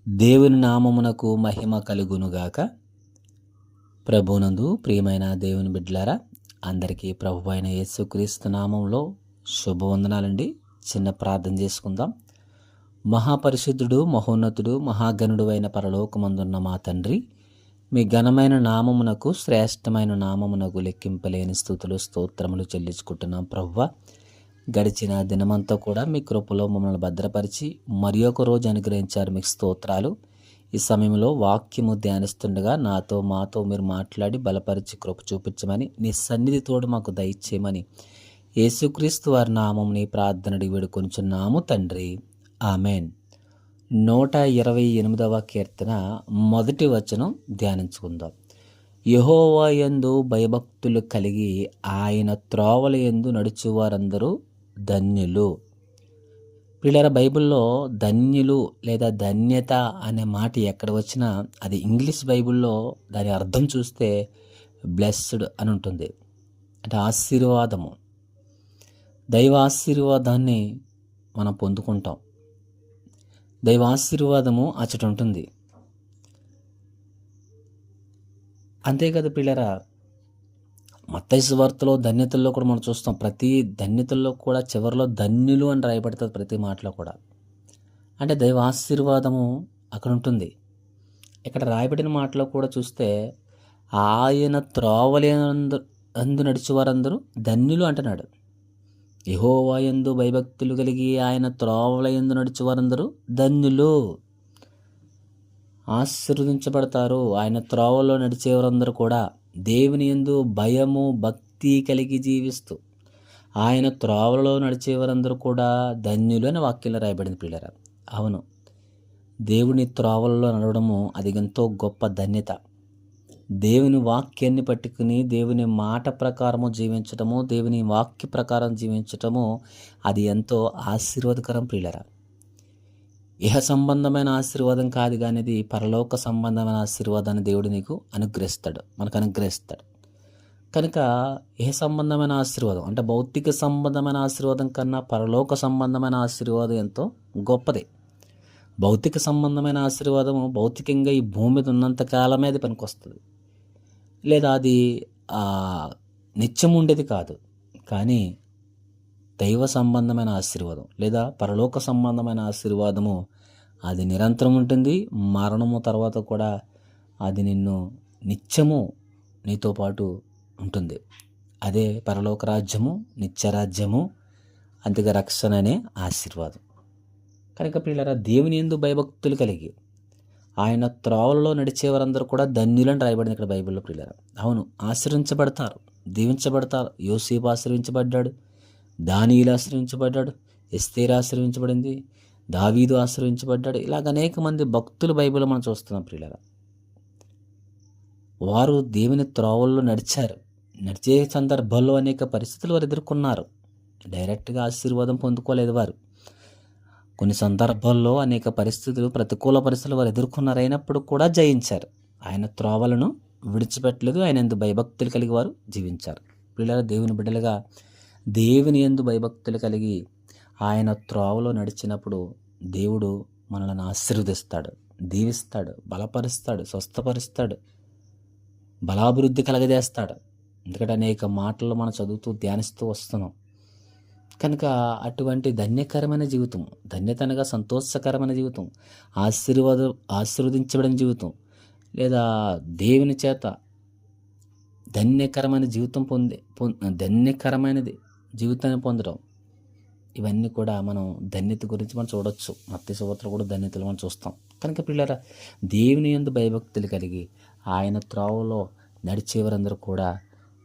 దేవుని నామమునకు మహిమ కలుగునుగాక. ప్రభునందు ప్రియమైన దేవుని బిడ్డలారా, అందరికీ ప్రభు అయిన యేసుక్రీస్తు నామంలో శుభవందనాలండి. చిన్న ప్రార్థన చేసుకుందాం. మహాపరిశుద్ధుడు, మహోన్నతుడు, మహాగణుడు అయిన పరలోకమందున్న మా తండ్రి, మీ ఘనమైన నామమునకు, శ్రేష్టమైన నామమునకు లెక్కింపలేని స్తుతులు స్తోత్రములు చెల్లించుకుంటున్నాం. ప్రభువా, గడిచిన దినమంతా కూడా మీ కృపలో మమ్మల్ని భద్రపరిచి మరి ఒక రోజు అనుగ్రహించారు. మీకు స్తోత్రాలు. ఈ సమయంలో వాక్యము ధ్యానిస్తుండగా మాతో మీరు మాట్లాడి బలపరిచి కృప చూపించమని, నీ సన్నిధి తోడు మాకు దయచేయమని యేసుక్రీస్తు వారి నామం నీ ప్రార్థనడి వేడుకొనుచున్నాము తండ్రి, ఆమెన్. 128వ కీర్తన మొదటి వచనం ధ్యానించుకుందాం. యెహోవా యందు భయభక్తులు కలిగి ఆయన త్రోవల యందు నడుచువారందరూ ధన్యులు. పిల్లల బైబిల్లో ధన్యులు లేదా ధన్యత అనే మాట ఎక్కడ వచ్చినా అది ఇంగ్లీష్ బైబిల్లో దాని అర్థం చూస్తే బ్లెస్డ్ అని ఉంటుంది. అంటే ఆశీర్వాదము, దైవ ఆశీర్వాదాన్ని మనం పొందుకుంటాం. దైవ ఆశీర్వాదము అచ్చట ఉంటుంది. అంతేకాదు పిల్లరా, మత్తయి సువార్తలో ధన్యతల్లో కూడా మనం చూస్తాం. ప్రతి ధన్యతల్లో కూడా చివరిలో ధన్యులు అని రాయబడుతుంది ప్రతి మాటలో కూడా. అంటే దైవ ఆశీర్వాదము అక్కడ ఉంటుంది. ఇక్కడ రాయబడిన మాటలో కూడా చూస్తే ఆయన త్రోవలందు నడిచేవారందరూ ధన్యులు అంటున్నాడు. యెహోవా యందు భయభక్తులు కలిగి ఆయన త్రోవల యందు నడిచేవారందరూ ధన్యులు, ఆశీర్వదించబడతారు. ఆయన త్రోవలో నడిచేవారందరూ కూడా దేవుని యందు భయము భక్తి కలిగి జీవిస్తూ ఆయన త్రోవలలో నడిచేవారందరూ కూడా ధన్యులు అని వాక్యంలో రాయబడింది పిల్లరా. అవును, దేవుని త్రోవలలో నడవడము అది ఎంతో గొప్ప ధన్యత. దేవుని వాక్యాన్ని పట్టుకుని దేవుని మాట ప్రకారము జీవించటము, దేవుని వాక్య ప్రకారం జీవించటము అది ఎంతో ఆశీర్వాదకరం పిల్లరా. ఇహ సంబంధమైన ఆశీర్వాదం కాదు కానీ ఇది పరలోక సంబంధమైన ఆశీర్వాదాన్ని దేవుడు నీకు అనుగ్రహిస్తాడు, మనకు అనుగ్రహిస్తాడు. కనుక ఇహ సంబంధమైన ఆశీర్వాదం అంటే భౌతిక సంబంధమైన ఆశీర్వాదం కన్నా పరలోక సంబంధమైన ఆశీర్వాదం ఎంతో గొప్పది. భౌతిక సంబంధమైన ఆశీర్వాదము భౌతికంగా ఈ భూమి మీద ఉన్నంత కాలమే అది పనికొస్తుంది, లేదా అది నిత్యం ఉండేది కాదు. కానీ దైవ సంబంధమైన ఆశీర్వాదం లేదా పరలోక సంబంధమైన ఆశీర్వాదము అది నిరంతరం ఉంటుంది. మరణము తర్వాత కూడా అది నిన్ను నిత్యము నీతో పాటు ఉంటుంది. అదే పరలోక రాజ్యము, నిత్యరాజ్యము, అంతగా రక్షణ అనే ఆశీర్వాదం. కనుక పిల్లరా, దేవుని యందు భయభక్తులు కలిగి ఆయన త్రోవలలో నడిచేవారందరూ కూడా ధన్యులని రాయబడింది ఇక్కడ బైబిల్లో పిల్లరా. అవును, ఆశ్రయించబడతారు, దీవించబడతారు. యోసేపు ఆశ్రయించబడ్డాడు, దానియేలు ఆశ్రయించబడ్డాడు, ఎస్తేరు ఆశ్రయించబడింది, దావీదు ఆశ్రయించబడ్డాడు. ఇలాగ అనేక మంది భక్తులు బైబిల్లో మనం చూస్తున్నాం ప్రియులారా. వారు దేవుని త్రోవల్లో నడిచారు. నడిచే సందర్భాల్లో అనేక పరిస్థితులు వారు ఎదుర్కొన్నారు. డైరెక్ట్గా ఆశీర్వాదం పొందుకోలేదు వారు. కొన్ని సందర్భాల్లో అనేక పరిస్థితులు, ప్రతికూల పరిస్థితులు వారు ఎదుర్కొన్నారు. అయినప్పుడు కూడా జయించారు. ఆయన త్రోవలను విడిచిపెట్టలేదు. ఆయన యందు భయభక్తులు కలిగి వారు జీవించారు. పిల్లల దేవుని బిడ్డలుగా దేవుని యందు భయభక్తులు కలిగి ఆయన త్రోవలో నడిచినప్పుడు దేవుడు మనల్ని ఆశీర్వదిస్తాడు, దీవిస్తాడు, బలపరుస్తాడు, స్వస్థపరుస్తాడు, బలాభివృద్ధి కలగజేస్తాడు. ఎందుకంటే అనేక మాటలు మనం చదువుతూ ధ్యానిస్తూ వస్తున్నాం. కనుక అటువంటి ధన్యకరమైన జీవితం, ధన్యత అనగా సంతోషకరమైన జీవితం, ఆశీర్వదించబడిన జీవితం, లేదా దేవుని చేత ధన్యకరమైన జీవితం ధన్యకరమైనది జీవితాన్ని పొందడం, ఇవన్నీ కూడా మనం ధన్యత గురించి మనం చూడొచ్చు. మత్తయి సువార్తలో కూడా ధన్యతలు మనం చూస్తాం. కనుక పిల్లరా, దేవుని యందు భయభక్తులు కలిగి ఆయన త్రోవలో నడిచేవారందరూ కూడా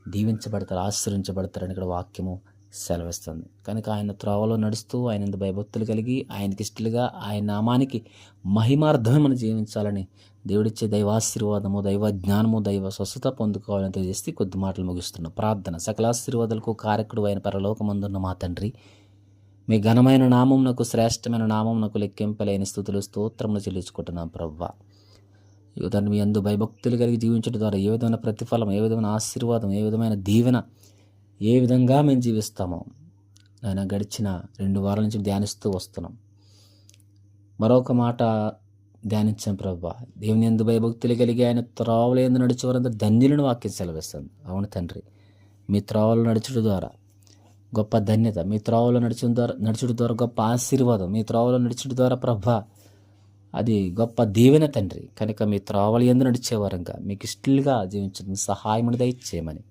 దీవించబడతారు, ఆశ్రయించబడతారని ఇక్కడ వాక్యము సెలవిస్తుంది. కనుక ఆయన త్రోవలో నడుస్తూ ఆయన యందు భయభక్తులు కలిగి ఆయనకి ఇష్టలుగా ఆయన నామానికి మహిమార్థమే మనం జీవించాలని దేవుడిచ్చే దైవాశీర్వాదము, దైవ జ్ఞానము, దైవ స్వస్థత పొందుకోవాలని తెలియజేసి కొద్ది మాటలు ముగిస్తున్న ప్రార్థన. సకలాశీర్వాదాలకు కారకుడు అయిన పరలోకమందున్న మా తండ్రి, మీ ఘనమైన నామమునకు, శ్రేష్టమైన నామమునకు లెక్కింపలేని స్తుతులు స్తోత్రములు చెల్లించుకుంటున్నాం ప్రభువా. యువతను మీ యందు భయభక్తులు కలిగి జీవించడం ద్వారా ఏ విధమైన ప్రతిఫలం, ఏ విధమైన ఆశీర్వాదం, ఏ విధమైన దీవెన, ఏ విధంగా మేము జీవిస్తామో ఆయన గడిచిన 2 వారాల నుంచి ధ్యానిస్తూ వస్తున్నాం. మరొక మాట ధ్యానించాం ప్రభా. దేవుని యందు భయభక్తులు కలిగి ఆయన త్రోవల యందు నడిచేవారందరూ ధన్యులను వాక్యం సెలవిస్తుంది. అవును తండ్రి, మీ త్రోవలు నడుచుడు ద్వారా గొప్ప ధన్యత, మీ త్రోవలో నడుచుడు ద్వారా గొప్ప ఆశీర్వాదం, మీ త్రోవలో నడుచుడు ద్వారా ప్రభా అది గొప్ప దీవెన తండ్రి. కనుక మీ త్రోవలు యందు నడిచేవారంగా మీకు ఇష్టలుగా జీవించడం సహాయం దయచేయమని,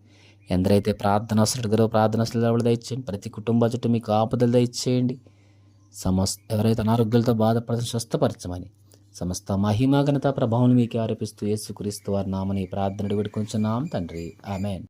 ఎందరైతే ప్రార్థన అవసరం ప్రార్థన అవసరం దయచేయండి. ప్రతి కుటుంబ చుట్టూ మీకు ఆపదలు దయచేయండి. ఎవరైతే అనారోగ్యాలతో బాధపడుతున్న స్వస్థపరచమని, సమస్త మహిమా ఘనత ప్రభావం మీకు ఆరోపిస్తూ యేసుక్రీస్తు వారి నామని ప్రార్థన వేడుకొంచున్నాం తండ్రి. ఆమేన్.